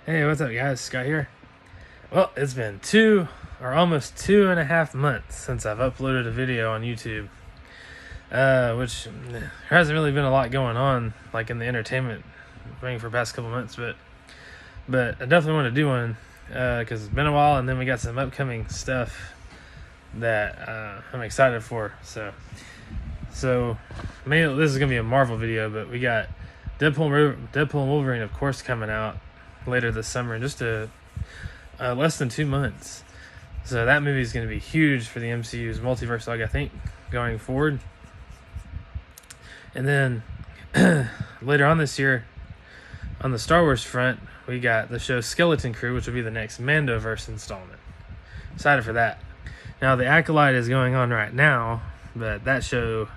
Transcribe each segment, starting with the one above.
Hey, what's up, guys? Scott here. Well, it's been almost 2.5 months since I've uploaded a video on YouTube, which there hasn't really been a lot going on, like in the entertainment thing for the past couple months, but I definitely want to do one because it's been a while, and then we got some upcoming stuff that I'm excited for. So mainly this is gonna be a Marvel video, but we got Deadpool and Wolverine, of course, coming out later this summer in just less than 2 months. So that movie is going to be huge for the MCU's multiverse saga, I think, going forward. And then later on this year, on the Star Wars front, we got the show Skeleton Crew, which will be the next Mandoverse installment. Excited for that. Now, The Acolyte is going on right now, but that show,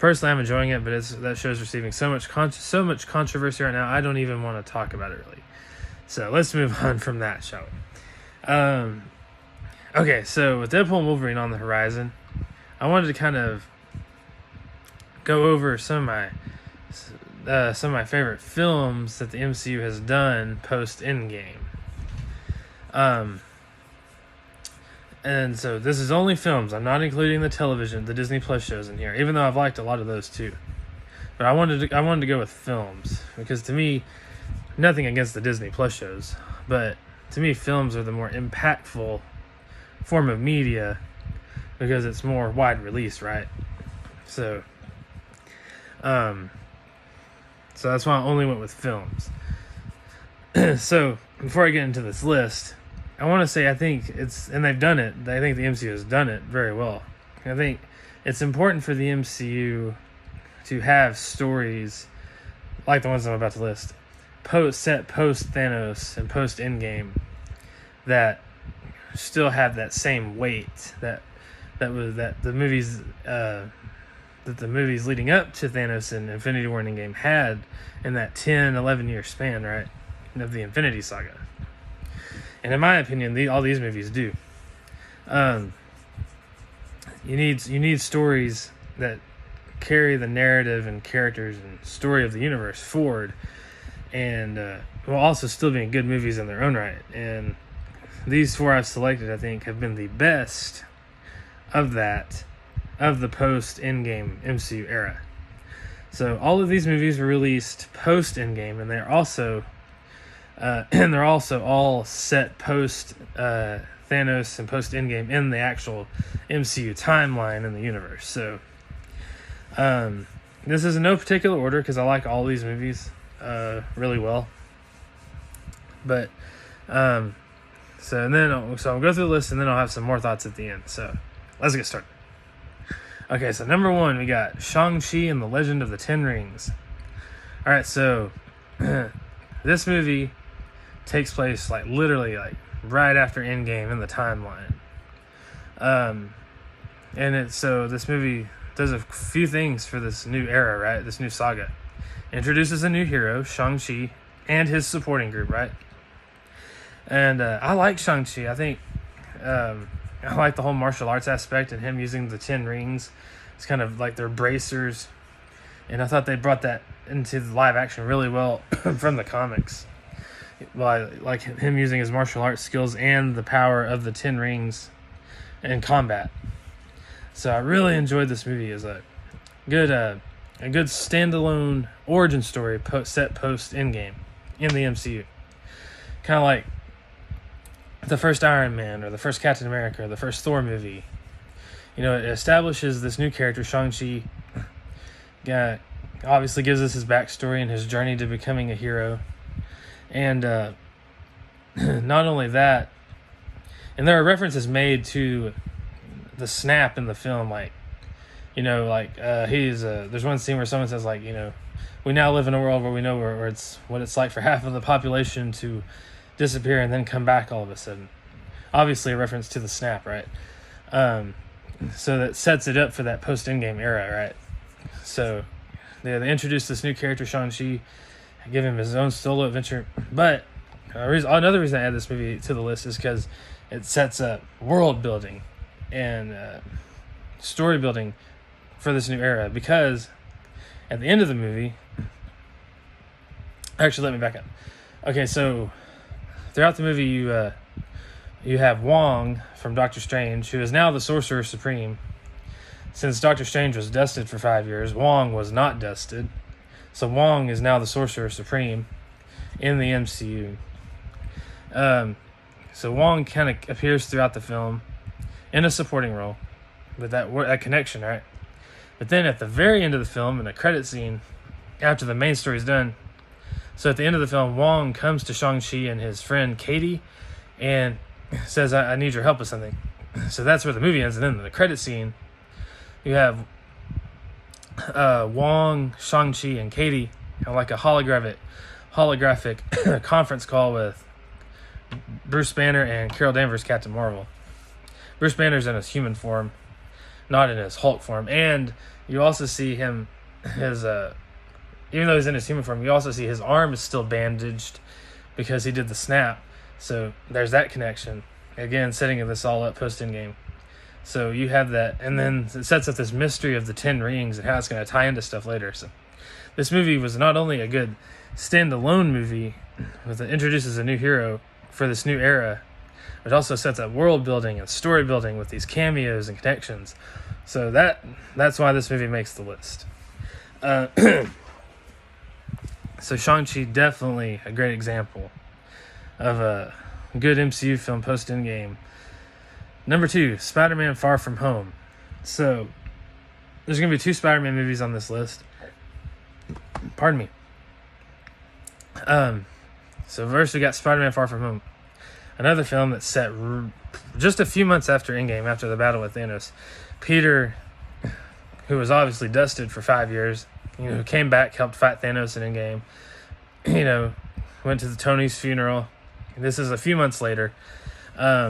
personally, I'm enjoying it, but that show's receiving so much controversy right now, I don't even want to talk about it, really. So let's move on from that, shall we? Okay, so with Deadpool and Wolverine on the horizon, I wanted to kind of go over some of my favorite films that the MCU has done post Endgame. And so this is only films. I'm not including the Disney Plus shows in here, even though I've liked a lot of those too. But I wanted to go with films because, to me, nothing against the Disney Plus shows, but to me, films are the more impactful form of media because it's more wide release, right? So that's why I only went with films. So before I get into this list, I want to say I think they've done it. I think the MCU has done it very well. I think it's important for the MCU to have stories like the ones I'm about to list, post Thanos and post Endgame, that still have that same weight that the movies leading up to Thanos and Infinity War and Endgame had in that 10-11 year span, right, of the Infinity Saga. And in my opinion, all these movies do. You need stories that carry the narrative and characters and story of the universe forward, and while also still being good movies in their own right. And these four I've selected, I think, have been the best of the post-Endgame MCU era. So all of these movies were released post-Endgame, and they're also all set post Thanos and post Endgame in the actual MCU timeline in the universe. So this is in no particular order because I like all these movies really well. But so I'll go through the list, and then I'll have some more thoughts at the end. So let's get started. Okay, so number 1, we got Shang-Chi and the Legend of the Ten Rings. All right, so this movie takes place literally right after Endgame in the timeline. So this movie does a few things for this new era, right? This new saga. Introduces a new hero, Shang-Chi, and his supporting group, right? And I like Shang-Chi. I think I like the whole martial arts aspect and him using the 10 rings. It's kind of like their bracers. And I thought they brought that into the live action really well from the comics. Like him using his martial arts skills and the power of the 10 rings in combat. So I really enjoyed this movie as a good standalone origin story set post Endgame in the MCU. Kind of like the first Iron Man or the first Captain America or the first Thor movie. It establishes this new character, Shang-Chi. Obviously gives us his backstory and his journey to becoming a hero. And not only that, and there are references made to the snap in the film, there's one scene where someone says, we now live in a world where we know where it's what it's like for half of the population to disappear and then come back all of a sudden. Obviously a reference to the snap, right? So that sets it up for that post-Endgame era, right? So they introduced this new character, Shang-Chi, give him his own solo adventure. But another reason I add this movie to the list is because it sets up world building and story building for this new era. Because at the end of the movie, actually, let me back up. Okay, so throughout the movie, you have Wong from Doctor Strange, who is now the Sorcerer Supreme. Since Doctor Strange was dusted for 5 years, Wong was not dusted. So Wong is now the Sorcerer Supreme in the MCU. So Wong kind of appears throughout the film in a supporting role with that connection, right? But then at the very end of the film, in a credit scene, after the main story is done, so at the end of the film, Wong comes to Shang-Chi and his friend Katie and says, I need your help with something. So that's where the movie ends. And then in the credit scene, you have Wong, Shang-Chi, and Katie have like a holographic conference call with Bruce Banner and Carol Danvers, Captain Marvel. Bruce Banner's in his human form, not in his Hulk form. And you also see even though he's in his human form, you also see his arm is still bandaged because he did the snap. So there's that connection. Again, setting this all up post-Endgame. So you have that, and then it sets up this mystery of the 10 rings and how it's going to tie into stuff later. So this movie was not only a good standalone movie that introduces a new hero for this new era, but also sets up world building and story building with these cameos and connections. So that's why this movie makes the list. So Shang-Chi, definitely a great example of a good MCU film post-Endgame. Number 2, Spider-Man Far From Home. So there's going to be 2 Spider-Man movies on this list. Pardon me. So first we got Spider-Man Far From Home. Another film that's set just a few months after Endgame, after the battle with Thanos. Peter, who was obviously dusted for 5 years, who came back, helped fight Thanos in Endgame, went to Tony's funeral. This is a few months later. I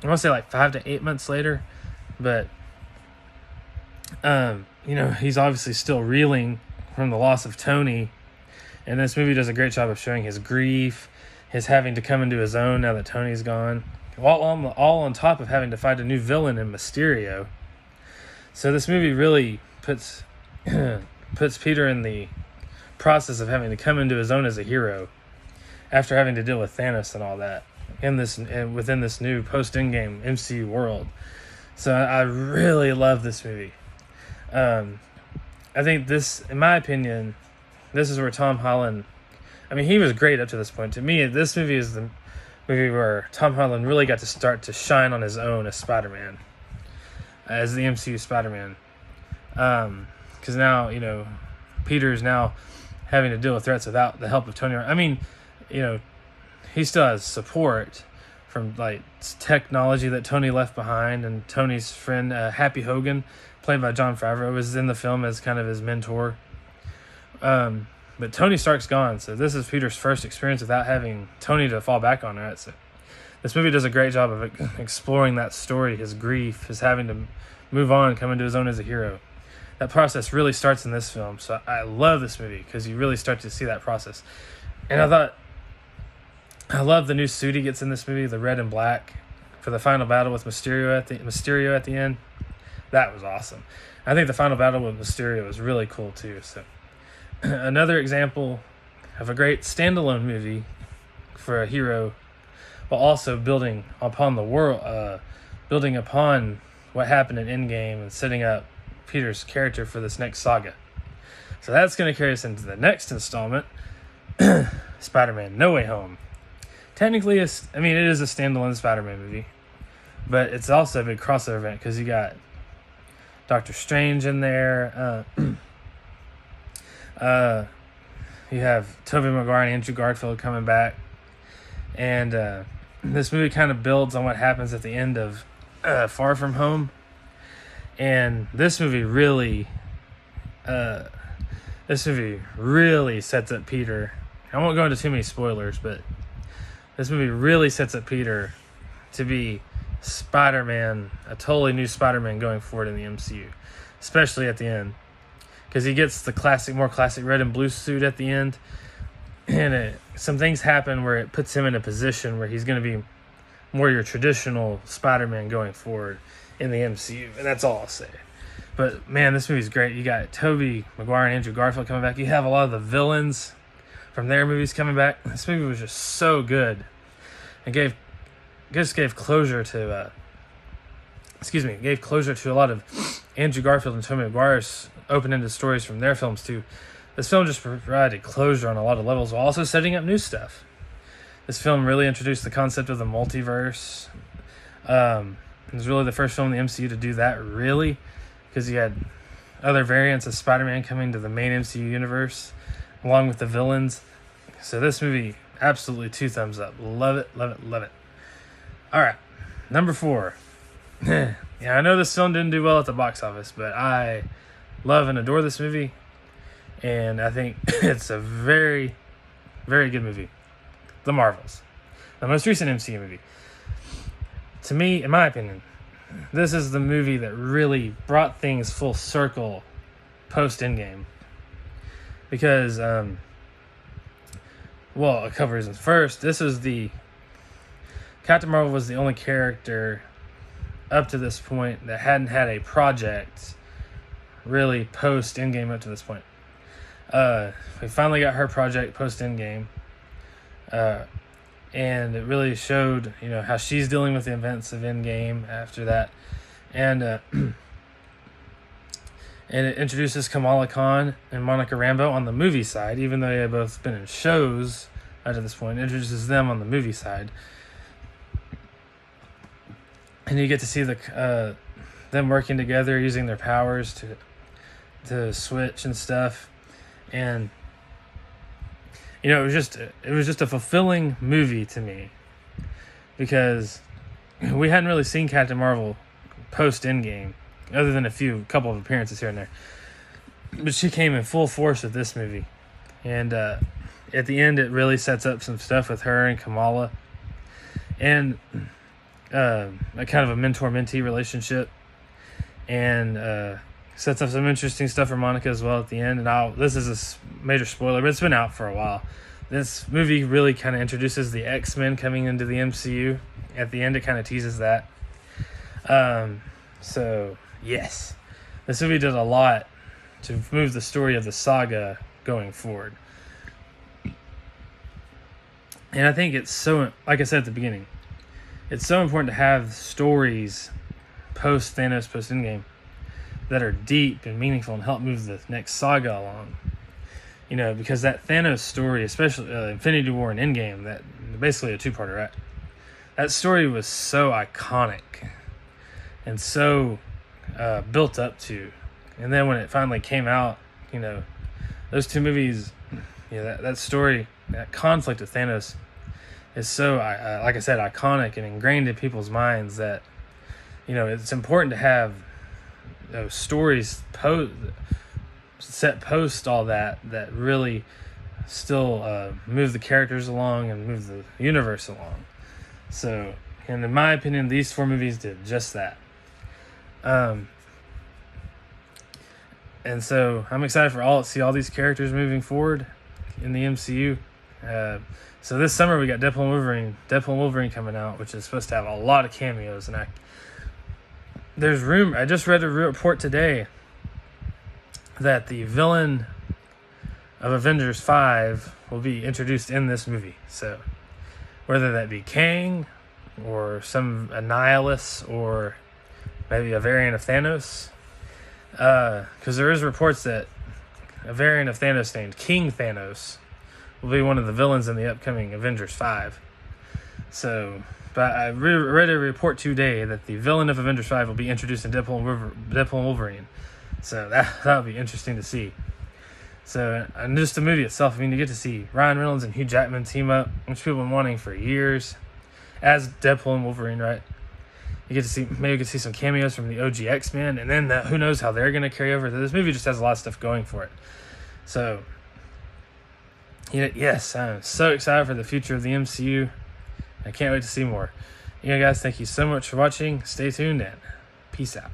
want to say like 5 to 8 months later, but he's obviously still reeling from the loss of Tony, and this movie does a great job of showing his grief, his having to come into his own now that Tony's gone, all on top of having to fight a new villain in Mysterio. So this movie really puts Peter in the process of having to come into his own as a hero after having to deal with Thanos and all that within this new post-Endgame MCU world. So I really love this movie. I think this, in my opinion, this is where Tom Holland, he was great up to this point. To me, this movie is the movie where Tom Holland really got to start to shine on his own as Spider-Man, as the MCU Spider-Man. Because now, Peter's now having to deal with threats without the help of Tony. He still has support from like technology that Tony left behind, and Tony's friend Happy Hogan, played by Jon Favreau, was in the film as kind of his mentor. But Tony Stark's gone, so this is Peter's first experience without having Tony to fall back on, right? So this movie does a great job of exploring that story, his grief, his having to move on, come into his own as a hero. That process really starts in this film, so I love this movie because you really start to see that process. And I love the new suit he gets in this movie, the red and black, for the final battle with Mysterio at the end. That was awesome. I think the final battle with Mysterio was really cool too. So another example of a great standalone movie for a hero, while also building upon the world, building upon what happened in Endgame and setting up Peter's character for this next saga. So that's going to carry us into the next installment, Spider-Man No Way Home. Technically, it is a standalone Spider-Man movie, but it's also a big crossover event because you got Doctor Strange in there. You have Tobey Maguire and Andrew Garfield coming back, and this movie kind of builds on what happens at the end of Far From Home. And this movie really sets up Peter. I won't go into too many spoilers, but this movie really sets up Peter to be Spider-Man, a totally new Spider-Man going forward in the MCU, especially at the end, because he gets the more classic red and blue suit at the end, and some things happen where it puts him in a position where he's going to be more your traditional Spider-Man going forward in the MCU, and that's all I'll say. But man, this movie's great. You got Tobey Maguire and Andrew Garfield coming back. You have a lot of the villains from their movies coming back. This movie was just so good. It gave closure to gave closure to a lot of Andrew Garfield and Tobey Maguire's open-ended stories from their films too. This film just provided closure on a lot of levels while also setting up new stuff. This film really introduced the concept of the multiverse. It was really the first film in the MCU to do that, really, because you had other variants of Spider-Man coming to the main MCU universe, along with the villains. So this movie, absolutely 2 thumbs up. Love it, love it, love it. All right, number 4. Yeah, I know this film didn't do well at the box office, but I love and adore this movie, and I think it's a very, very good movie. The Marvels, the most recent MCU movie. To me, in my opinion, this is the movie that really brought things full circle post Endgame. Because, a couple reasons. First, Captain Marvel was the only character up to this point that hadn't had a project really post Endgame up to this point. We finally got her project post Endgame. And it really showed, how she's dealing with the events of Endgame after that. And and it introduces Kamala Khan and Monica Rambeau on the movie side, even though they had both been in shows up to this point. It introduces them on the movie side. And you get to see them working together, using their powers to switch and stuff. And it was just a fulfilling movie to me, because we hadn't really seen Captain Marvel post Endgame, other than a couple of appearances here and there. But she came in full force with this movie, and at the end, it really sets up some stuff with her and Kamala, and a kind of a mentor-mentee relationship, and sets up some interesting stuff for Monica as well at the end. And this is a major spoiler, but it's been out for a while. This movie really kind of introduces the X-Men coming into the MCU. At the end, it kind of teases that. So, yes. This movie did a lot to move the story of the saga going forward. And I think it's so, like I said at the beginning, it's so important to have stories post-Thanos, post-Endgame, that are deep and meaningful and help move the next saga along. Because that Thanos story, especially Infinity War and Endgame, that basically a 2-parter, right? That story was so iconic and so built up to. And then when it finally came out, those 2 movies, that story, that conflict with Thanos is so, like I said, iconic and ingrained in people's minds that, it's important to have those stories set post all that really still move the characters along and move the universe along. So, and in my opinion, these 4 movies did just that. And so I'm excited to see all these characters moving forward in the MCU. So this summer we got Deadpool and Wolverine coming out, which is supposed to have a lot of cameos, and I just read a report today that the villain of Avengers 5 will be introduced in this movie. So whether that be Kang or some Annihilus or maybe a variant of Thanos, because there is reports that a variant of Thanos named King Thanos will be one of the villains in the upcoming Avengers 5. So, but I read a report today that the villain of Avengers 5 will be introduced in Deadpool and Wolverine. So that'll be interesting to see. So, and just the movie itself, you get to see Ryan Reynolds and Hugh Jackman team up, which people have been wanting for years, as Deadpool and Wolverine, right? You get to see, maybe you can see some cameos from the OG X-Men, and then who knows how they're going to carry over. This movie just has a lot of stuff going for it. So, yes, I'm so excited for the future of the MCU. I can't wait to see more. Guys, thank you so much for watching. Stay tuned and peace out.